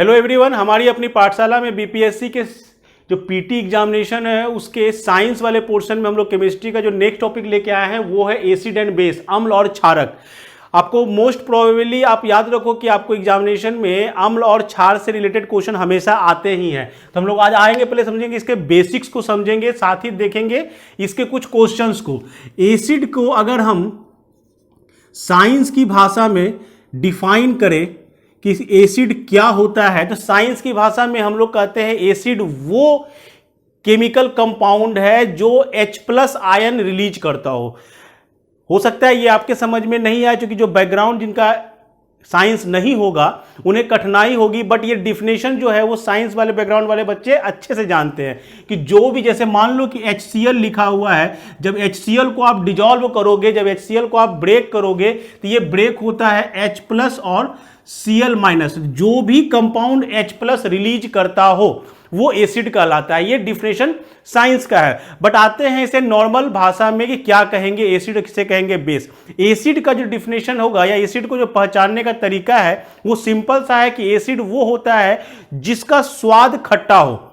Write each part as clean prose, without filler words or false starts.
Hello everyone, हमारी अपनी पाठशाला में बीपीएससी के जो पीटी एग्जामिनेशन है उसके साइंस वाले पोर्शन में हम लोग केमिस्ट्री का जो नेक्स्ट टॉपिक लेके आए हैं वो है एसिड एंड बेस, अम्ल और क्षारक। आपको मोस्ट प्रोबेबली आप याद रखो कि आपको एग्जामिनेशन में अम्ल और क्षार से रिलेटेड क्वेश्चन हमेशा आते ही हैं। तो हम लोग आज आएंगे, पहले समझेंगे इसके बेसिक्स को, समझेंगे, साथ ही देखेंगे इसके कुछ क्वेश्चंस को। एसिड को अगर हम साइंस की भाषा में डिफाइन करें कि एसिड क्या होता है, तो साइंस की भाषा में हम लोग कहते हैं एसिड वो केमिकल कंपाउंड है जो H+ आयन रिलीज करता हो सकता है ये आपके समझ में नहीं आए, क्योंकि जो बैकग्राउंड जिनका साइंस नहीं होगा उन्हें कठिनाई होगी, बट ये डिफिनेशन जो है वो साइंस वाले बैकग्राउंड वाले बच्चे अच्छे से जानते हैं कि जो भी, जैसे मान लो कि HCl लिखा हुआ है, जब HCl को आप डिजॉल्व करोगे, जब HCl को आप ब्रेक करोगे तो ये ब्रेक होता है H+ और Cl-। जो भी कंपाउंड H+ रिलीज करता हो वो एसिड कहलाता है। ये डिफिनेशन साइंस का है, बट आते हैं इसे नॉर्मल भाषा में कि क्या कहेंगे एसिड, किसे कहेंगे बेस। एसिड का जो डिफिनेशन होगा या एसिड को जो पहचानने का तरीका है वो सिंपल सा है कि एसिड वो होता है जिसका स्वाद खट्टा हो।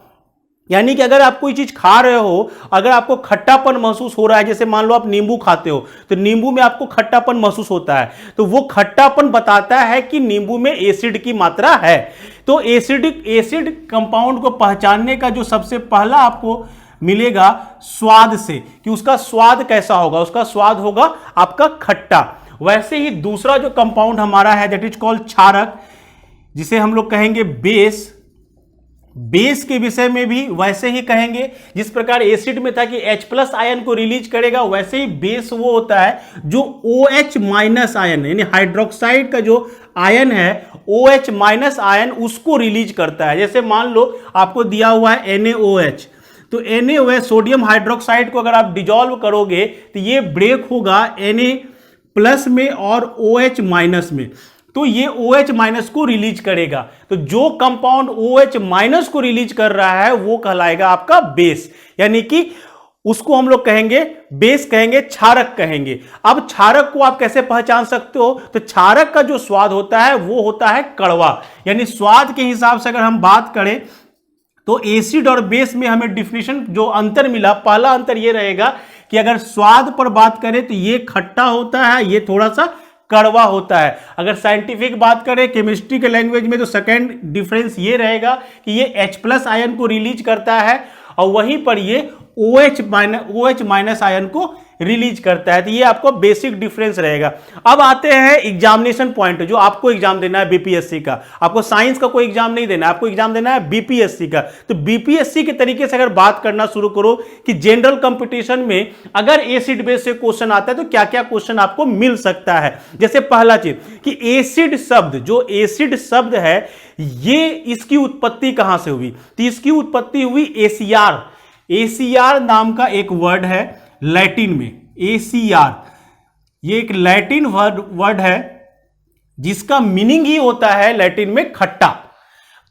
यानी कि अगर आप कोई चीज खा रहे हो, अगर आपको खट्टापन महसूस हो रहा है, जैसे मान लो आप नींबू खाते हो तो नींबू में आपको खट्टापन महसूस होता है, तो वो खट्टापन बताता है कि नींबू में एसिड की मात्रा है। तो एसिड कंपाउंड को पहचानने का जो सबसे पहला आपको मिलेगा स्वाद से, कि उसका स्वाद कैसा होगा, उसका स्वाद होगा आपका खट्टा। वैसे ही दूसरा जो कंपाउंड हमारा है दैट इज कॉल्ड क्षारक, जिसे हम लोग कहेंगे बेस। बेस के विषय में भी वैसे ही कहेंगे, जिस प्रकार एसिड में था कि H+ आयन को रिलीज करेगा, वैसे ही बेस वो होता है जो OH- आयन यानी हाइड्रोक्साइड का जो आयन है OH- आयन उसको रिलीज करता है। जैसे मान लो आपको दिया हुआ है NaOH, तो NaOH सोडियम हाइड्रोक्साइड को अगर आप डिजॉल्व करोगे तो ये ब्रेक होगा Na+ में और OH- में, तो ये OH- को रिलीज करेगा। तो जो कंपाउंड OH- को रिलीज कर रहा है वो कहलाएगा आपका बेस, यानी कि उसको हम लोग कहेंगे बेस, कहेंगे क्षारक कहेंगे। अब क्षारक को आप कैसे पहचान सकते हो, तो क्षारक का जो स्वाद होता है वो होता है कड़वा। यानी स्वाद के हिसाब से अगर हम बात करें तो एसिड और बेस में हमें डिफिनेशन जो अंतर मिला, पहला अंतर ये रहेगा कि अगर स्वाद पर बात करें तो ये खट्टा होता है, ये थोड़ा सा कड़वा होता है। अगर साइंटिफिक बात करें केमिस्ट्री के लैंग्वेज में तो सेकंड डिफरेंस ये रहेगा कि ये H+ आयन को रिलीज करता है और वहीं पर ये OH- आयन को रिलीज करता है। तो ये आपको बेसिक डिफरेंस रहेगा। अब आते हैं एग्जामिनेशन पॉइंट, जो आपको एग्जाम देना है बीपीएससी का। आपको साइंस का कोई एग्जाम नहीं देना है, आपको एग्जाम देना है बीपीएससी का। तो बीपीएससी के तरीके से अगर बात करना शुरू करो कि जनरल कंपटीशन में अगर एसिड बेस से क्वेश्चन आता है तो क्या क्या क्वेश्चन आपको मिल सकता है। जैसे पहला चीज कि एसिड शब्द, जो एसिड शब्द है ये इसकी उत्पत्ति कहां से हुई, तो इसकी उत्पत्ति हुई एसीआर नाम का एक वर्ड है लैटिन में। एसीआर ये एक लैटिन वर्ड है जिसका मीनिंग ही होता है लैटिन में खट्टा।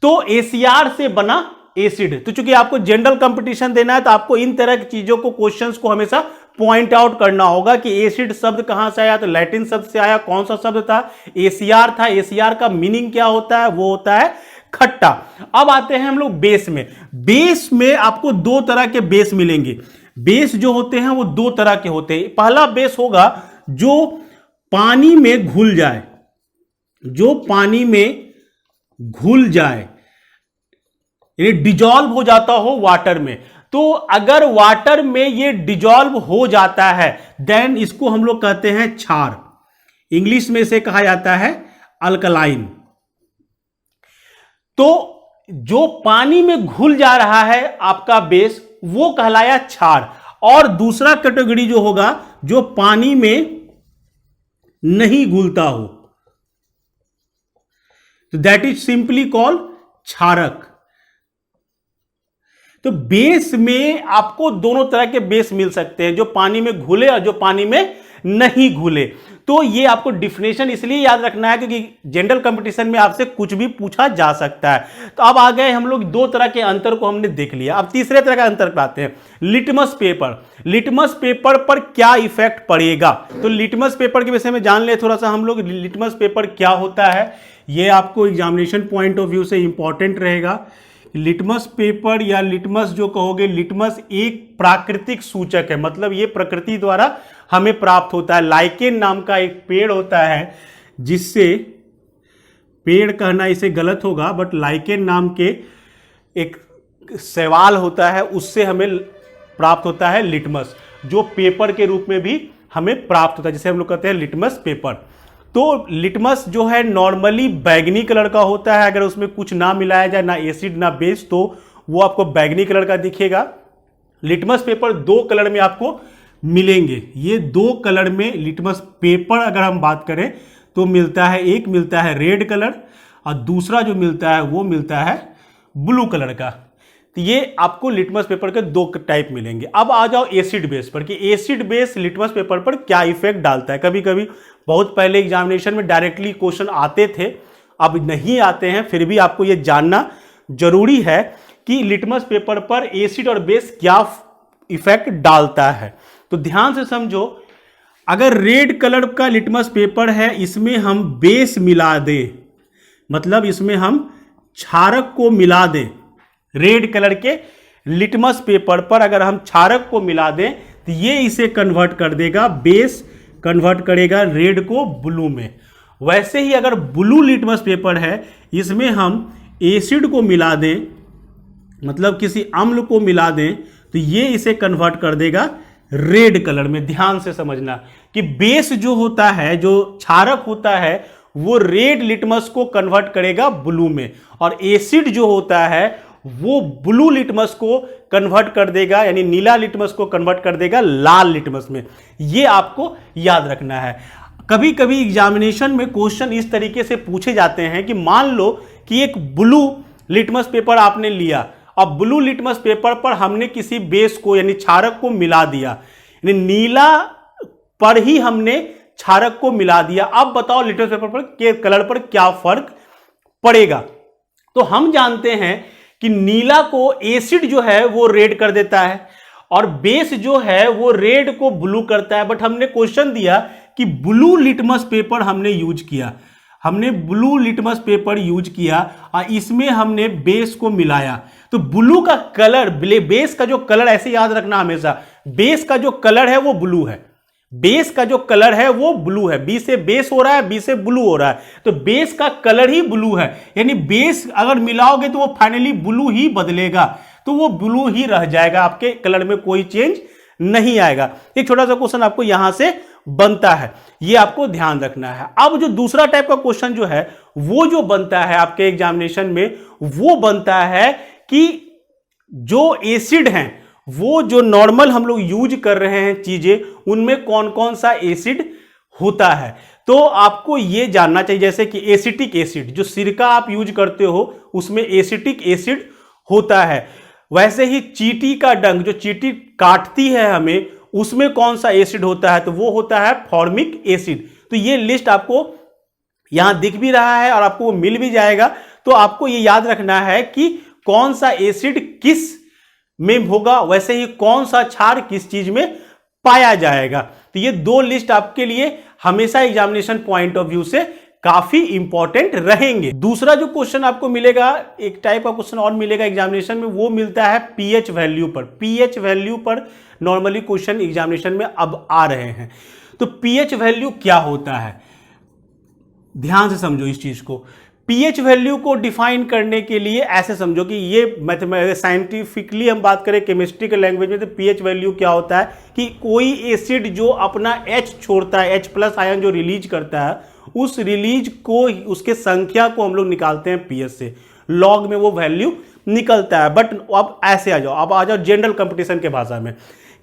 तो एसीआर से बना एसिड। तो चूंकि आपको जनरल कंपटीशन देना है तो आपको इन तरह की चीजों को, क्वेश्चंस को हमेशा पॉइंट आउट करना होगा कि एसिड शब्द कहां से आया, तो लैटिन शब्द से आया। कौन सा शब्द था, एसीआर था। एसीआर का मीनिंग क्या होता है, वो होता है खट्टा। अब आते हैं हम लोग बेस में। बेस में आपको दो तरह के बेस मिलेंगे। बेस जो होते हैं वो दो तरह के होते हैं। पहला बेस होगा जो पानी में घुल जाए, जो पानी में घुल जाए यानी डिजॉल्व हो जाता हो वाटर में। तो अगर वाटर में ये डिजॉल्व हो जाता है देन इसको हम लोग कहते हैं क्षार। इंग्लिश में इसे कहा जाता है अल्कलाइन। तो जो पानी में घुल जा रहा है आपका बेस वो कहलाया क्षार। और दूसरा कैटेगरी जो होगा जो पानी में नहीं घुलता हो, तो दैट इज सिंपली कॉल्ड क्षारक। तो बेस में आपको दोनों तरह के बेस मिल सकते हैं, जो पानी में घुले और जो पानी में नहीं घुले। तो ये आपको डिफिनेशन इसलिए याद रखना है क्योंकि जनरल कंपटीशन में आपसे कुछ भी पूछा जा सकता है। तो अब आ गए हम लोग दो तरह के अंतर को हमने देख लिया, अब तीसरे तरह का अंतर पाते हैं, लिटमस पेपर। लिटमस पेपर पर क्या इफेक्ट पड़ेगा, तो लिटमस पेपर के विषय में जान ले थोड़ा सा हम लोग। लिटमस पेपर क्या होता है, ये आपको एग्जामिनेशन पॉइंट ऑफ व्यू से इंपॉर्टेंट रहेगा। लिटमस पेपर या लिटमस जो कहोगे, लिटमस एक प्राकृतिक सूचक है, मतलब ये प्रकृति द्वारा हमें प्राप्त होता है। लाइकेन नाम का एक पेड़ होता है, जिससे, पेड़ कहना इसे गलत होगा, बट लाइकेन नाम के एक शैवाल होता है, उससे हमें प्राप्त होता है लिटमस, जो पेपर के रूप में भी हमें प्राप्त होता है, जिसे हम लोग कहते हैं लिटमस पेपर। तो लिटमस जो है नॉर्मली बैगनी कलर का होता है, अगर उसमें कुछ ना मिलाया जाए, ना एसिड ना बेस, तो वो आपको बैगनी कलर का दिखेगा। लिटमस पेपर दो कलर में आपको मिलेंगे, ये दो कलर में लिटमस पेपर अगर हम बात करें तो मिलता है, एक मिलता है रेड कलर और दूसरा जो मिलता है वो मिलता है ब्लू कलर का। तो ये आपको लिटमस पेपर के दो टाइप मिलेंगे। अब आ जाओ एसिड बेस पर, कि एसिड बेस लिटमस पेपर पर क्या इफेक्ट डालता है। कभी कभी बहुत पहले एग्जामिनेशन में डायरेक्टली क्वेश्चन आते थे, अब नहीं आते हैं, फिर भी आपको ये जानना जरूरी है कि लिटमस पेपर पर एसिड और बेस क्या इफेक्ट डालता है। तो ध्यान से समझो, अगर रेड कलर का लिटमस पेपर है, इसमें हम बेस मिला दें, मतलब इसमें हम क्षारक को मिला दें, रेड कलर के लिटमस पेपर पर अगर हम क्षारक को मिला दें तो ये इसे कन्वर्ट कर देगा, बेस कन्वर्ट करेगा रेड को ब्लू में। वैसे ही अगर ब्लू लिटमस पेपर है, इसमें हम एसिड को मिला दें, मतलब किसी अम्ल को मिला दें, तो ये इसे कन्वर्ट कर देगा रेड कलर में। ध्यान से समझना कि बेस जो होता है, जो क्षारक होता है, वो रेड लिटमस को कन्वर्ट करेगा ब्लू में, और एसिड जो होता है वो ब्लू लिटमस को कन्वर्ट कर देगा, यानी नीला लिटमस को कन्वर्ट कर देगा लाल लिटमस में। ये आपको याद रखना है। कभी कभी एग्जामिनेशन में क्वेश्चन इस तरीके से पूछे जाते हैं कि मान लो कि एक ब्लू लिटमस पेपर आपने लिया, अब ब्लू लिटमस पेपर पर हमने किसी बेस को यानी क्षारक को मिला दिया, यानी नीला पर ही हमने क्षारक को मिला दिया। अब बताओ लिटमस पेपर पर के कलर पर क्या फर्क पड़ेगा। तो हम जानते हैं कि नीला को एसिड जो है वो रेड कर देता है और बेस जो है वो रेड को ब्लू करता है, बट हमने क्वेश्चन दिया कि ब्लू लिटमस पेपर हमने यूज किया, हमने ब्लू लिटमस पेपर यूज किया और इसमें हमने बेस को मिलाया। तो ब्लू का कलर, बेस का जो कलर, ऐसे याद रखना हमेशा, बेस का जो कलर है वो ब्लू है, बेस का जो कलर है वो ब्लू है, बी से बेस हो रहा है, बी से ब्लू हो रहा है, तो बेस का कलर ही ब्लू है, यानी बेस अगर मिलाओगे तो वो फाइनली ब्लू ही बदलेगा, तो वो ब्लू ही रह जाएगा, आपके कलर में कोई चेंज नहीं आएगा। एक छोटा सा क्वेश्चन आपको यहां से बनता है, ये आपको ध्यान रखना है। अब जो दूसरा टाइप का क्वेश्चन जो है वो जो बनता है आपके एग्जामिनेशन में, वो बनता है कि जो एसिड हैं, वो जो नॉर्मल हम लोग यूज कर रहे हैं चीजें, उनमें कौन कौन सा एसिड होता है। तो आपको ये जानना चाहिए, जैसे कि एसिटिक एसिड, जो सिरका आप यूज करते हो उसमें एसिटिक एसिड होता है। वैसे ही चींटी का डंक, जो चींटी काटती है हमें, उसमें कौन सा एसिड होता है, तो वो होता है फॉर्मिक एसिड। तो ये लिस्ट आपको यहां दिख भी रहा है और आपको वो मिल भी जाएगा। तो आपको ये याद रखना है कि कौन सा एसिड किस में होगा, वैसे ही कौन सा क्षार किस चीज में पाया जाएगा। तो ये दो लिस्ट आपके लिए हमेशा एग्जामिनेशन पॉइंट ऑफ व्यू से काफी इंपॉर्टेंट रहेंगे। दूसरा जो क्वेश्चन आपको मिलेगा, एक टाइप का क्वेश्चन और मिलेगा एग्जामिनेशन में, वो मिलता है पीएच वैल्यू पर। पीएच वैल्यू पर नॉर्मली क्वेश्चन एग्जामिनेशन में अब आ रहे हैं। तो पीएच वैल्यू क्या होता है, ध्यान से समझो इस चीज को। पीएच वैल्यू को डिफाइन करने के लिए ऐसे समझो कि ये साइंटिफिकली हम बात करें केमिस्ट्री के लैंग्वेज में, तो पीएच वैल्यू क्या होता है कि कोई एसिड जो अपना H छोड़ता है, H+ आयन जो रिलीज करता है, उस रिलीज को, उसके संख्या को हम लोग निकालते हैं पीएच से, लॉग में वो वैल्यू निकलता है। बट अब ऐसे आ जाओ, अब आ जाओ जनरल कंपटीशन के भाषा में,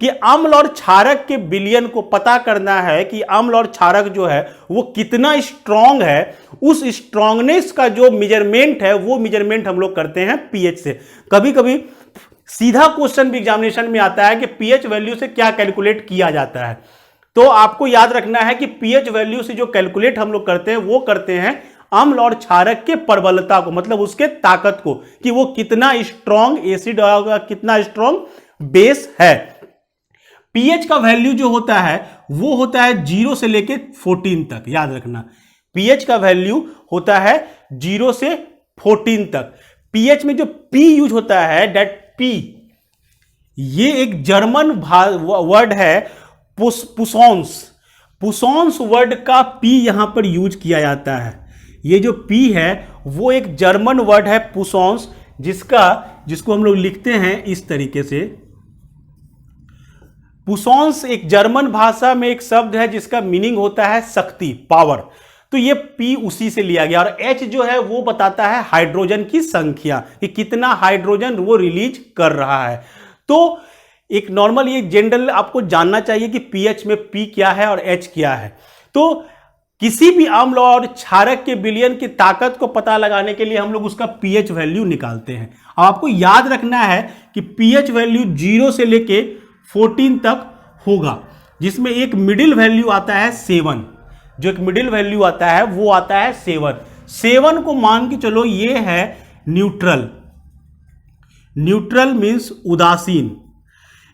कि अम्ल और क्षारक के विलयन को पता करना है कि अम्ल और क्षारक जो है वो कितना स्ट्रांग है। उस स्ट्रांगनेस का जो मेजरमेंट है, वो मेजरमेंट हम लोग करते हैं पीएच से। कभी कभी सीधा क्वेश्चन भी एग्जामिनेशन में आता है कि पीएच वैल्यू से क्या कैलकुलेट किया जाता है। तो आपको याद रखना है कि पीएच वैल्यू से जो कैलकुलेट हम लोग करते हैं वो करते हैं अम्ल और क्षारक के प्रबलता को, मतलब उसके ताकत को, कि वो कितना स्ट्रॉन्ग एसिड होगा, कितना स्ट्रॉन्ग बेस है। पीएच का वैल्यू जो होता है वो होता है 0 से लेके 14 तक, याद रखना। पीएच का वैल्यू होता है 0 से 14 तक। पीएच में जो पी यूज होता है, दैट पी, ये एक जर्मन वर्ड है, पुसॉन्स। पुसॉन्स वर्ड का पी यहां पर यूज किया जाता है। ये जो पी है वो एक जर्मन वर्ड है, पुसॉन्स, जिसको हम लोग लिखते हैं इस तरीके से। पुसॉन्स एक जर्मन भाषा में एक शब्द है जिसका मीनिंग होता है शक्ति, पावर। तो ये पी उसी से लिया गया। और एच जो है वो बताता है हाइड्रोजन की संख्या, कि कितना हाइड्रोजन वो रिलीज कर रहा है। तो एक नॉर्मल, ये जनरल आपको जानना चाहिए कि पीएच में पी क्या है और एच क्या है। तो किसी भी अम्ल और क्षारक के विलयन की ताकत को पता लगाने के लिए हम लोग उसका पीएच वैल्यू निकालते हैं। अब आपको याद रखना है कि पीएच वैल्यू 0 से लेके 14 तक होगा, जिसमें एक मिडिल वैल्यू आता है 7। जो एक मिडिल वैल्यू आता है वो आता है 7। 7 को मान के चलो ये है न्यूट्रल। न्यूट्रल मीन्स उदासीन।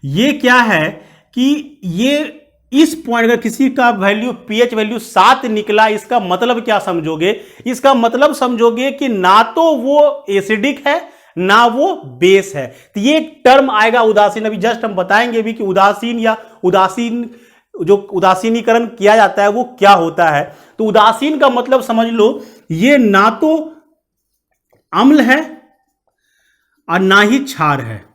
ये क्या है कि ये इस पॉइंट, अगर किसी का वैल्यू पीएच वैल्यू 7 निकला, इसका मतलब क्या समझोगे? इसका मतलब समझोगे कि ना तो वो एसिडिक है ना वो बेस है। तो ये एक टर्म आएगा उदासीन। अभी जस्ट हम बताएंगे भी कि उदासीन या उदासीन, जो उदासीनीकरण किया जाता है वो क्या होता है। तो उदासीन का मतलब समझ लो, ये ना तो अम्ल है और ना ही क्षार है।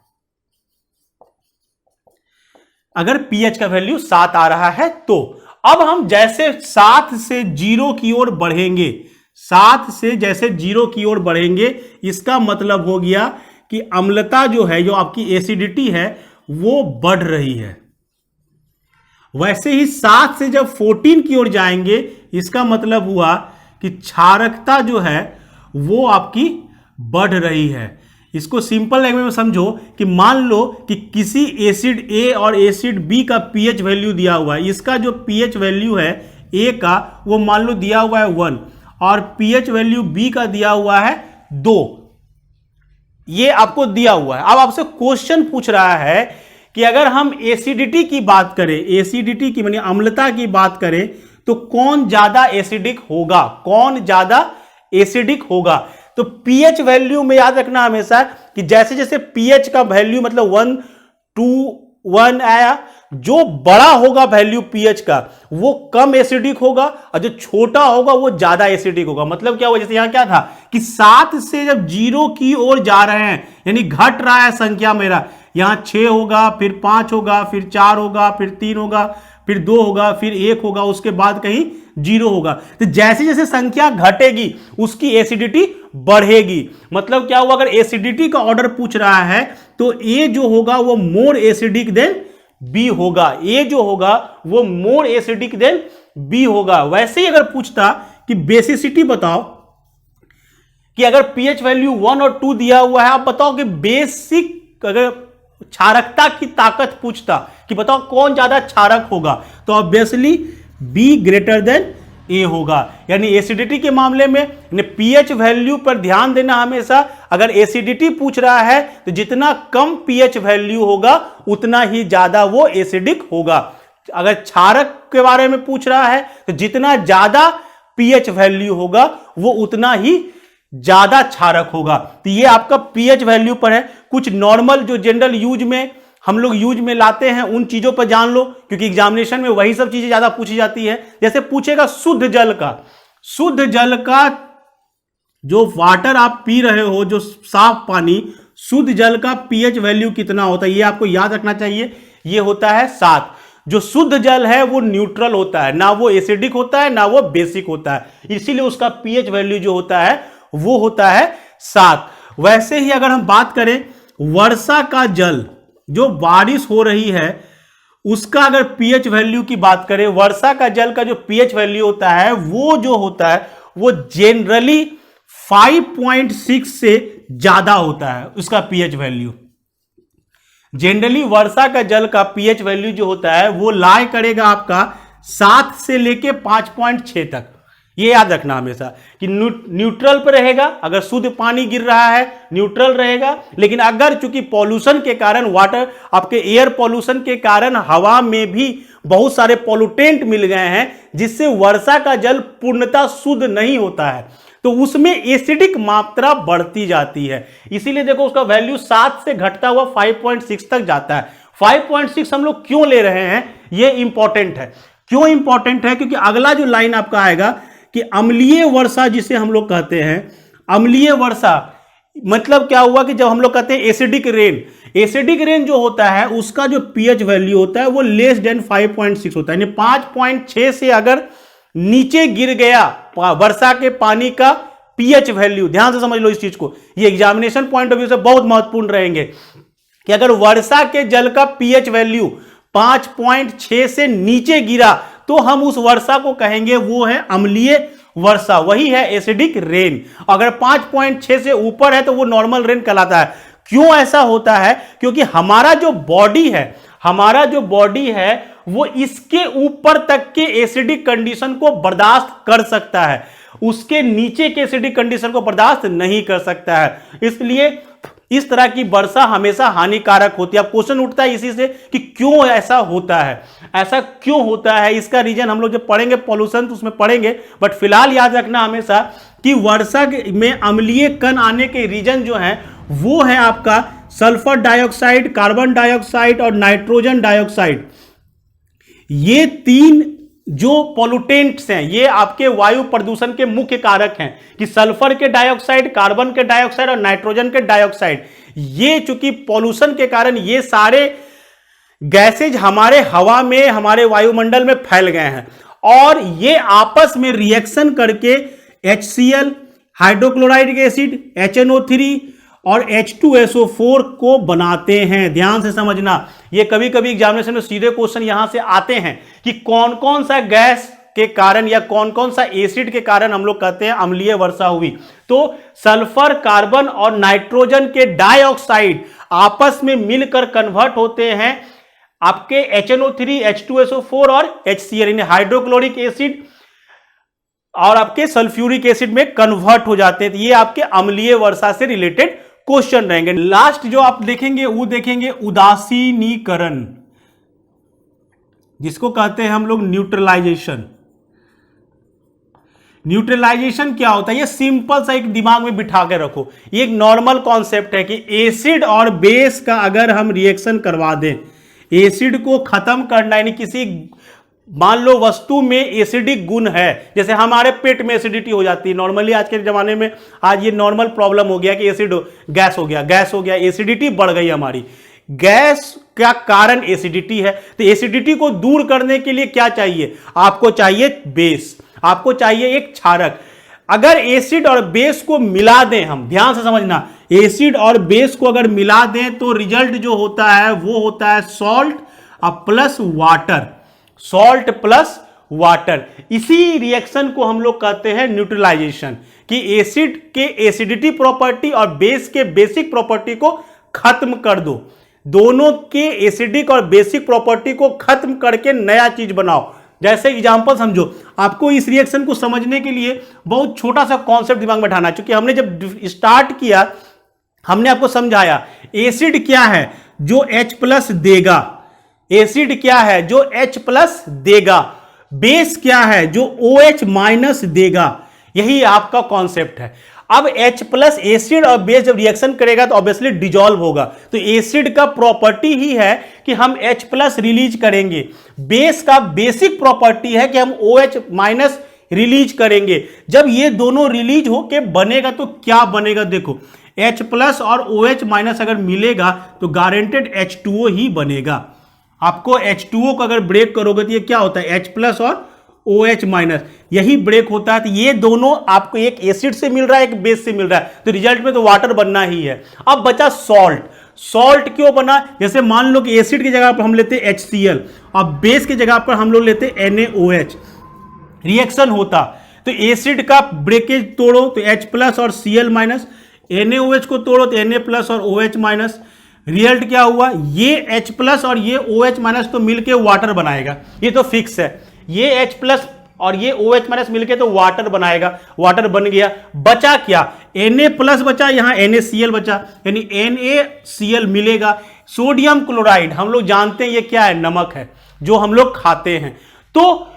अगर पीएच का वैल्यू 7 आ रहा है तो अब हम जैसे 7 से 0 की ओर बढ़ेंगे, 7 से जैसे 0 की ओर बढ़ेंगे, इसका मतलब हो गया कि अम्लता जो है, जो आपकी एसिडिटी है, वो बढ़ रही है। वैसे ही 7 से जब 14 की ओर जाएंगे, इसका मतलब हुआ कि क्षारकता जो है वो आपकी बढ़ रही है। इसको सिंपल लैंग्वेज में समझो कि मान लो कि किसी एसिड ए और एसिड बी का पीएच वैल्यू दिया हुआ है। इसका जो पीएच वैल्यू है ए का, वो मान लो दिया हुआ है 1, और पीएच वैल्यू बी का दिया हुआ है 2। ये आपको दिया हुआ है। अब आपसे क्वेश्चन पूछ रहा है कि अगर हम एसिडिटी की बात करें, एसिडिटी की माने अम्लता की बात करें, तो कौन ज्यादा एसिडिक होगा, कौन ज्यादा एसिडिक होगा? तो पीएच वैल्यू में याद रखना हमेशा कि जैसे जैसे पीएच का वैल्यू मतलब 1 2 1 आया, जो बड़ा होगा वैल्यू पीएच का वो कम एसिडिक होगा, और जो छोटा होगा वो ज्यादा एसिडिक होगा। मतलब क्या हुआ, जैसे यहां क्या था कि 7 से जब 0 की ओर जा रहे हैं, यानी घट रहा है संख्या मेरा, यहां 6 होगा, फिर 5 होगा, फिर 4 होगा, फिर 3 होगा, फिर 2 होगा, फिर 1 होगा, उसके बाद कहीं 0 होगा। तो जैसे जैसे संख्या घटेगी उसकी एसिडिटी बढ़ेगी। मतलब क्या हुआ, अगर एसिडिटी का ऑर्डर पूछ रहा है तो ए जो होगा वो मोर एसिडिक देन बी होगा। ए जो होगा वो मोर एसिडिक देन बी होगा। वैसे ही अगर पूछता कि बेसिसिटी बताओ, कि अगर पीएच वैल्यू 1 और 2 दिया हुआ है, आप बताओ कि बेसिक, अगर क्षारकता की ताकत पूछता कि बताओ कौन ज्यादा क्षारक होगा, तो ऑब्वियसली बी ग्रेटर देन ए होगा। यानी एसिडिटी के मामले में पीएच वैल्यू पर ध्यान देना हमेशा। अगर एसिडिटी पूछ रहा है तो जितना कम पीएच वैल्यू होगा उतना ही ज्यादा वो एसिडिक होगा। अगर क्षारक के बारे में पूछ रहा है तो जितना ज्यादा पीएच वैल्यू होगा वो उतना ही ज्यादा क्षारक होगा। तो ये आपका पीएच वैल्यू पर है। कुछ नॉर्मल जो जनरल यूज में हम लोग यूज में लाते हैं उन चीजों पर जान लो, क्योंकि एग्जामिनेशन में वही सब चीजें ज्यादा पूछी जाती है। जैसे पूछेगा शुद्ध जल का, शुद्ध जल का जो वाटर आप पी रहे हो, जो साफ पानी, शुद्ध जल का पीएच वैल्यू कितना होता है ये आपको याद रखना चाहिए। ये होता है 7। जो शुद्ध जल है वो न्यूट्रल होता है, ना वो एसिडिक होता है ना वो बेसिक होता है, इसीलिए उसका पीएच वैल्यू जो होता है वो होता है 7। वैसे ही अगर हम बात करें वर्षा का जल, जो बारिश हो रही है, उसका अगर पीएच वैल्यू की बात करें, वर्षा का जल का जो पीएच वैल्यू होता है वो जो होता है वो जनरली 5.6 से ज्यादा होता है उसका पीएच वैल्यू। जनरली वर्षा का जल का पीएच वैल्यू जो होता है वो लाई करेगा आपका 7 से लेके 5.6 तक। ये याद रखना हमेशा कि न्यूट्रल पर रहेगा, अगर शुद्ध पानी गिर रहा है न्यूट्रल रहेगा, लेकिन अगर चूंकि पॉल्यूशन के कारण, वाटर आपके एयर पॉल्यूशन के कारण हवा में भी बहुत सारे पॉल्यूटेंट मिल गए हैं जिससे वर्षा का जल पूर्णतः शुद्ध नहीं होता है, तो उसमें एसिडिक मात्रा बढ़ती जाती है। इसीलिए देखो उसका वैल्यू 7 से घटता हुआ 5.6 तक जाता है। 5.6 हम लोग क्यों ले रहे हैं, ये इंपॉर्टेंट है। क्यों इंपॉर्टेंट है? क्योंकि अगला जो लाइन आपका आएगा कि अम्लीय वर्षा जिसे हम लोग कहते हैं, अम्लीय वर्षा मतलब क्या हुआ कि जब हम लोग कहते हैं एसिडिक रेन, एसिडिक रेन जो होता है उसका जो पीएच वैल्यू होता है वो लेस देन 5.6 होता है, यानी 5.6 से अगर नीचे गिर गया वर्षा के पानी का पीएच वैल्यू, ध्यान से समझ लो इस चीज को, ये एग्जामिनेशन पॉइंट ऑफ व्यू से बहुत महत्वपूर्ण रहेंगे कि अगर वर्षा के जल का पीएच वैल्यू 5.6 से नीचे गिरा तो हम उस वर्षा को कहेंगे वो है अम्लीय वर्षा, वही है एसिडिक रेन। अगर 5.6 से ऊपर है तो वो नॉर्मल रेन कहलाता है। क्यों ऐसा होता है? क्योंकि हमारा जो बॉडी है वो इसके ऊपर तक के एसिडिक कंडीशन को बर्दाश्त कर सकता है, उसके नीचे के एसिडिक कंडीशन को बर्दाश्त नहीं कर सकता है। इसलिए इस तरह की वर्षा हमेशा हानिकारक होती है। अब क्वेश्चन उठता है इसी से कि क्यों ऐसा होता है, ऐसा क्यों होता है, इसका रीजन हम लोग जब पढ़ेंगे पॉल्यूशन तो उसमें पढ़ेंगे, बट फिलहाल याद रखना हमेशा कि वर्षा में अम्लीय कण आने के रीजन जो है वो है आपका सल्फर डाइऑक्साइड, कार्बन डाइऑक्साइड और नाइट्रोजन डाइऑक्साइड। ये तीन जो पॉल्यूटेंट्स हैं ये आपके वायु प्रदूषण के मुख्य कारक हैं कि सल्फर के डाइऑक्साइड, कार्बन के डाइऑक्साइड और नाइट्रोजन के डाइऑक्साइड, ये चूंकि पॉल्यूशन के कारण ये सारे गैसेज हमारे हवा में, हमारे वायुमंडल में फैल गए हैं और ये आपस में रिएक्शन करके HCl, हाइड्रोक्लोराइड एसिड, HNO3 और H2SO4 को बनाते हैं। ध्यान से समझना, ये कभी कभी एग्जामिनेशन में सीधे क्वेश्चन यहां से आते हैं कि कौन कौन सा गैस के कारण या कौन कौन सा एसिड के कारण हम लोग कहते हैं अम्लीय वर्षा हुई। तो सल्फर, कार्बन और नाइट्रोजन के डाइऑक्साइड आपस में मिलकर कन्वर्ट होते हैं आपके HNO3, H2SO4 और HCl यानी हाइड्रोक्लोरिक एसिड और आपके सल्फ्यूरिक एसिड में कन्वर्ट हो जाते हैं। तो ये आपके अम्लीय वर्षा से रिलेटेड क्वेश्चन रहेंगे। लास्ट जो आप देखेंगे वो देखेंगे उदासीनीकरण, जिसको कहते हैं हम लोग न्यूट्रलाइजेशन। न्यूट्रलाइजेशन क्या होता है? ये सिंपल सा एक दिमाग में बिठा के रखो, ये एक नॉर्मल कॉन्सेप्ट है कि एसिड और बेस का अगर हम रिएक्शन करवा दें, एसिड को खत्म करना, यानी किसी मान लो वस्तु में एसिडिक गुण है, जैसे हमारे पेट में एसिडिटी हो जाती है नॉर्मली, आज के जमाने में आज ये नॉर्मल प्रॉब्लम हो गया कि एसिड गैस हो गया, एसिडिटी बढ़ गई हमारी। गैस का कारण एसिडिटी है, तो एसिडिटी को दूर करने के लिए क्या चाहिए? आपको चाहिए बेस, आपको चाहिए एक क्षारक। अगर एसिड और बेस को मिला दें, हम ध्यान से समझना, एसिड और बेस को अगर मिला दें तो रिजल्ट जो होता है वो होता है salt plus water, salt plus water. इसी रिएक्शन को हम लोग कहते हैं न्यूट्रलाइजेशन, कि एसिड के एसिडिटी प्रॉपर्टी और बेस के बेसिक प्रॉपर्टी को खत्म कर दो, दोनों के एसिडिक और बेसिक प्रॉपर्टी को खत्म करके नया चीज बनाओ। जैसे एग्जांपल समझो, आपको इस रिएक्शन को समझने के लिए बहुत छोटा सा कॉन्सेप्ट दिमाग में बैठाना, क्योंकि हमने जब स्टार्ट किया हमने आपको समझाया एसिड क्या है जो H+ देगा, एसिड क्या है जो H+ देगा, बेस क्या है जो OH- देगा, यही आपका कॉन्सेप्ट है। अब H+ एसिड और बेस जब रिएक्शन करेगा तो ऑब्वियसली डिसॉल्व होगा, तो एसिड का प्रॉपर्टी ही है कि हम H+ रिलीज करेंगे, बेस का बेसिक प्रॉपर्टी है कि हम OH- रिलीज करेंगे। जब ये दोनों रिलीज होके बनेगा तो क्या बनेगा? देखो H+ और OH- अगर मिलेगा तो गारंटेड H2O ही बनेगा। आपको H2O को अगर ब्रेक करोगे तो ये क्या होता है? H+ और OH-, यही ब्रेक होता है। तो ये दोनों आपको एक एसिड से मिल रहा है, एक बेस से मिल रहा है, तो रिजल्ट में तो वाटर बनना ही है। अब बचा सॉल्ट। सॉल्ट क्यों बना? जैसे मान लो कि एसिड की जगह पर हम लेते HCl और बेस की जगह पर हम लोग लेते NaOH, रिएक्शन होता तो एसिड का ब्रेकेज तोड़ो तो H+ और Cl-, NaOH को तोड़ो तो Na+ और OH-, रिजल्ट क्या हुआ, ये H प्लस और ये OH माइनस तो मिलके वाटर बनाएगा, ये तो फिक्स है। ये H प्लस और ये OH माइनस मिलके तो वाटर बनाएगा, वाटर बन गया। बचा क्या, Na प्लस बचा, यहां NaCl बचा, यानी NaCl मिलेगा। सोडियम क्लोराइड हम लोग जानते हैं ये क्या है, नमक है जो हम लोग खाते हैं। तो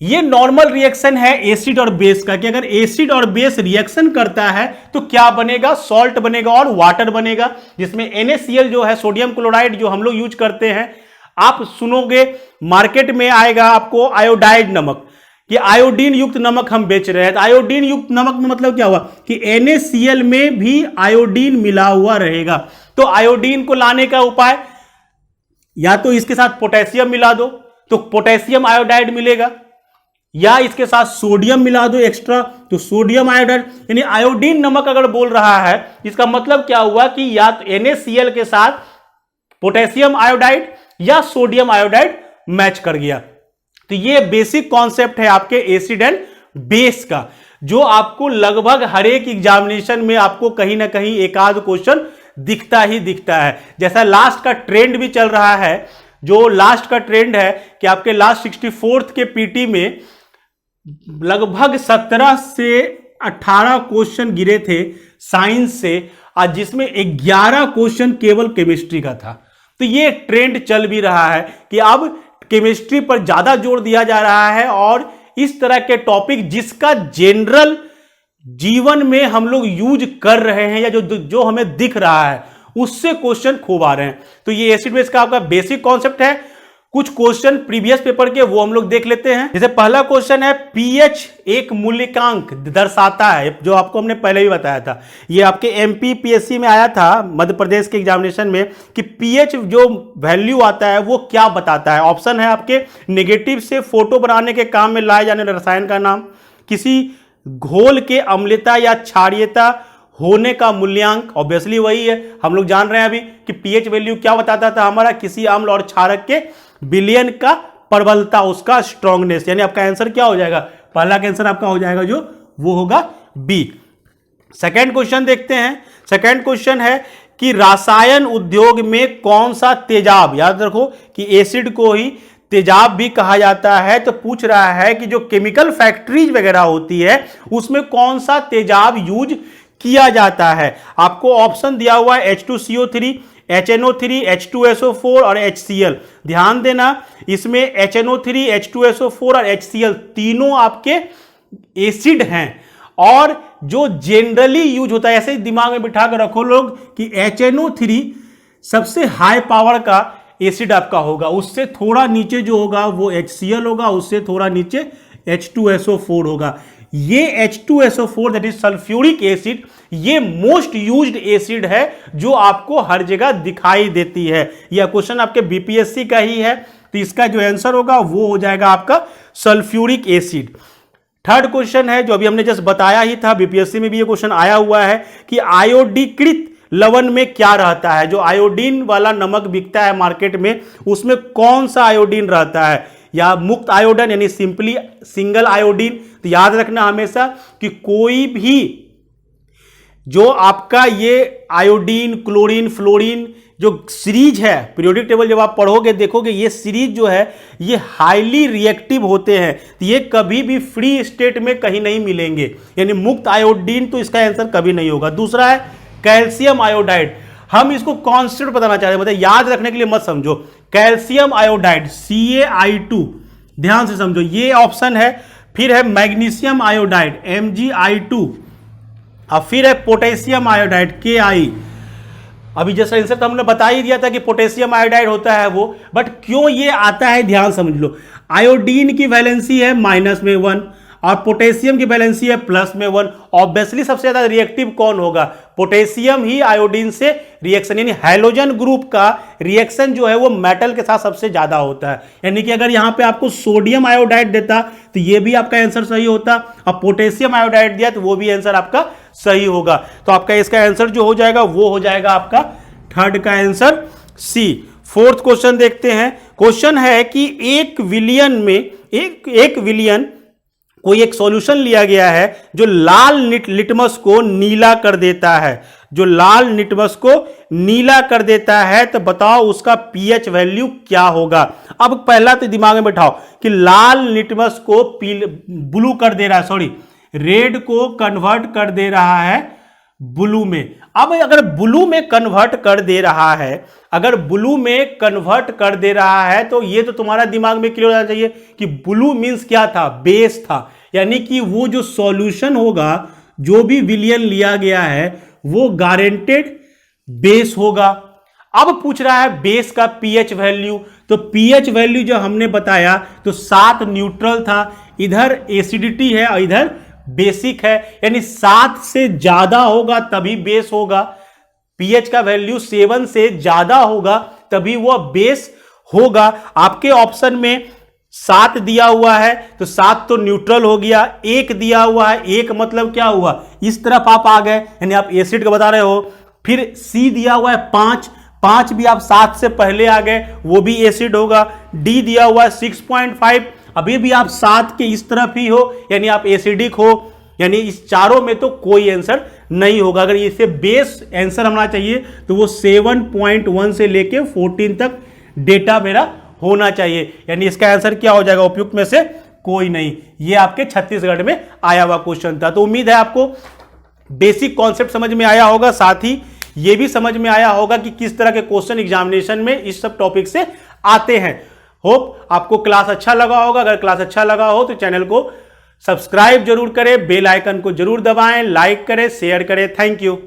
ये नॉर्मल रिएक्शन है एसिड और बेस का, कि अगर एसिड और बेस रिएक्शन करता है तो क्या बनेगा, सॉल्ट बनेगा और वाटर बनेगा, जिसमें NaCl जो है सोडियम क्लोराइड जो हम लोग यूज करते हैं। आप सुनोगे मार्केट में आएगा आपको आयोडाइड नमक, कि आयोडीन युक्त नमक हम बेच रहे हैं। तो आयोडीन युक्त नमक में मतलब क्या हुआ कि NaCl में भी आयोडीन मिला हुआ रहेगा। तो आयोडीन को लाने का उपाय, या तो इसके साथ पोटेशियम मिला दो तो पोटेशियम आयोडाइड मिलेगा, या इसके साथ सोडियम मिला दो एक्स्ट्रा तो सोडियम आयोडाइड। यानी आयोडीन नमक अगर बोल रहा है, इसका मतलब क्या हुआ कि या तो NaCl के साथ पोटेशियम आयोडाइड या सोडियम आयोडाइड मैच कर गया। तो ये बेसिक कॉन्सेप्ट है आपके एसिड एंड बेस का, जो आपको लगभग हर एक एग्जामिनेशन में आपको कहीं ना कहीं एक आध क्वेश्चन दिखता ही दिखता है। जैसा लास्ट का ट्रेंड भी चल रहा है, जो लास्ट का ट्रेंड है कि आपके लास्ट 64th के पीटी में लगभग 17 से 18 क्वेश्चन गिरे थे साइंस से, आज जिसमें 11 क्वेश्चन केवल केमिस्ट्री का था। तो ये ट्रेंड चल भी रहा है कि अब केमिस्ट्री पर ज्यादा जोर दिया जा रहा है, और इस तरह के टॉपिक जिसका जनरल जीवन में हम लोग यूज कर रहे हैं या जो हमें दिख रहा है उससे क्वेश्चन खूब आ रहे हैं। तो ये एसिड बेस का आपका बेसिक कॉन्सेप्ट है। कुछ क्वेश्चन प्रीवियस पेपर के वो हम लोग देख लेते हैं। जैसे पहला क्वेश्चन है, पीएच एक मूल्यांक दर्शाता है, जो आपको हमने पहले भी बताया था। ये आपके एमपी पीएससी में आया था मध्य प्रदेश के एग्जामिनेशन में, कि पीएच जो वैल्यू आता है वो क्या बताता है। ऑप्शन है आपके, नेगेटिव से फोटो बनाने के काम में लाए जाने वाले रसायन का नाम, किसी घोल के अम्लता या क्षारीयता होने का मूल्यांक, ऑब्वियसली वही है, हम लोग जान रहे हैं अभी कि पीएच वैल्यू क्या बताता था हमारा, किसी अम्ल और क्षारक के विलयन का प्रबलता, उसका स्ट्रांगनेस। यानी आपका आंसर क्या हो जाएगा, पहला का आंसर आपका हो जाएगा जो वो होगा बी। सेकंड क्वेश्चन देखते हैं। सेकंड क्वेश्चन है कि रसायन उद्योग में कौन सा तेजाब, याद रखो कि एसिड को ही तेजाब भी कहा जाता है, तो पूछ रहा है कि जो केमिकल फैक्ट्रीज वगैरह होती है उसमें कौन सा तेजाब यूज किया जाता है। आपको ऑप्शन दिया हुआ है H2CO3, HNO3, H2SO4 और HCl। ध्यान देना, इसमें HNO3, H2SO4 और HCl तीनों आपके एसिड हैं, और जो जनरली यूज होता है, ऐसे दिमाग में बिठा कर रखो लोग कि HNO3 सबसे हाई पावर का एसिड आपका होगा, उससे थोड़ा नीचे जो होगा वो HCl होगा, उससे थोड़ा नीचे H2SO4 होगा। ये H2SO4 that is sulphuric acid, ये मोस्ट यूज्ड एसिड है जो आपको हर जगह दिखाई देती है। यह क्वेश्चन आपके बीपीएससी का ही है, तो इसका जो आंसर होगा वो हो जाएगा आपका सल्फ्यूरिक एसिड। थर्ड क्वेश्चन है जो अभी हमने जस्ट बताया ही था, बीपीएससी में भी ये क्वेश्चन आया हुआ है कि आयोडीकृत लवण में क्या रहता है। जो आयोडीन वाला नमक बिकता है मार्केट में, उसमें कौन सा आयोडीन रहता है, या मुक्त आयोडीन यानी सिंपली सिंगल आयोडीन। तो याद रखना हमेशा कि कोई भी जो आपका ये आयोडीन, क्लोरीन, फ्लोरीन जो सीरीज है, पीरियोडिक टेबल जब आप पढ़ोगे देखोगे ये सीरीज जो है ये हाईली रिएक्टिव होते हैं, तो ये कभी भी फ्री स्टेट में कहीं नहीं मिलेंगे, यानी मुक्त आयोडीन तो इसका आंसर कभी नहीं होगा। दूसरा है कैल्शियम आयोडाइड, हम इसको कॉन्सेप्ट बताना चाहते हैं, मतलब याद रखने के लिए मत समझो। कैल्शियम आयोडाइड CaI2, ध्यान से समझो, ये ऑप्शन है। फिर है मैग्नीशियम आयोडाइड MgI2, और फिर है पोटेशियम आयोडाइड Ki। अभी जैसा आंसर तो हमने बता ही दिया था कि पोटेशियम आयोडाइड होता है वो, बट क्यों ये आता है ध्यान समझ लो। आयोडीन की वैलेंसी है -1 और पोटेशियम की वैलेंसी है +1। ऑब्वियसली सबसे ज्यादा रिएक्टिव कौन होगा, पोटेशियम ही आयोडीन से रिएक्शन, यानी हैलोजन ग्रुप का रिएक्शन जो है वो मेटल के साथ सबसे ज्यादा होता है। यानी कि अगर यहां पे आपको सोडियम आयोडाइड देता तो ये भी आपका आंसर सही होता, और पोटेशियम आयोडाइड दिया तो वो भी आंसर आपका सही होगा। तो आपका इसका आंसर जो हो जाएगा वो हो जाएगा आपका थर्ड का आंसर सी। फोर्थ क्वेश्चन देखते हैं। क्वेश्चन है कि एक विलियन में एक विलियन कोई एक सॉल्यूशन लिया गया है जो लाल लिटमस को नीला कर देता है। जो लाल लिटमस को नीला कर देता है, तो बताओ उसका पीएच वैल्यू क्या होगा। अब पहला तो दिमाग में बैठाओ कि लाल लिटमस को ब्लू कर दे रहा है, सॉरी रेड को कन्वर्ट कर दे रहा है ब्लू में। अब अगर ब्लू में कन्वर्ट कर दे रहा है, अगर ब्लू में कन्वर्ट कर दे रहा है, तो ये तो तुम्हारा दिमाग में क्लियर होना चाहिए कि ब्लू मींस क्या था, बेस था। यानी कि वो जो सॉल्यूशन होगा, जो भी विलियन लिया गया है वो गारंटेड बेस होगा। अब पूछ रहा है बेस का पीएच वैल्यू, तो पीएच वैल्यू जो हमने बताया तो 7 न्यूट्रल था, इधर एसिडिटी है और इधर बेसिक है, यानी 7 से ज्यादा होगा तभी बेस होगा। पीएच का वैल्यू 7 से ज्यादा होगा तभी वह बेस होगा। आपके ऑप्शन में 7 दिया हुआ है तो 7 तो न्यूट्रल हो गया, 1 दिया हुआ है, 1 मतलब क्या हुआ, इस तरफ आप आ गए, यानी आप एसिड का बता रहे हो। फिर सी दिया हुआ है 5, 5 भी आप 7 से पहले आ गए, वो भी एसिड होगा। डी दिया हुआ है 6.5, अभी भी आप 7 के इस तरफ ही हो, यानी आप एसिडिक हो। यानी इस चारों में तो कोई आंसर नहीं होगा। अगर इसे बेस आंसर होना चाहिए तो वो 7.1 से लेके 14 तक डेटा मेरा होना चाहिए, यानी इसका आंसर क्या हो जाएगा, उपयुक्त में से कोई नहीं। ये आपके छत्तीसगढ़ में आया हुआ क्वेश्चन था। तो उम्मीद है आपको बेसिक कॉन्सेप्ट समझ में आया होगा, साथ ही ये भी समझ में आया होगा कि किस तरह के क्वेश्चन एग्जामिनेशन में इस सब टॉपिक से आते हैं। होप आपको क्लास अच्छा लगा होगा। अगर क्लास अच्छा लगा हो तो चैनल को सब्सक्राइब जरूर करें, बेल आइकन को जरूर दबाएं, लाइक करें, शेयर करें। Thank you.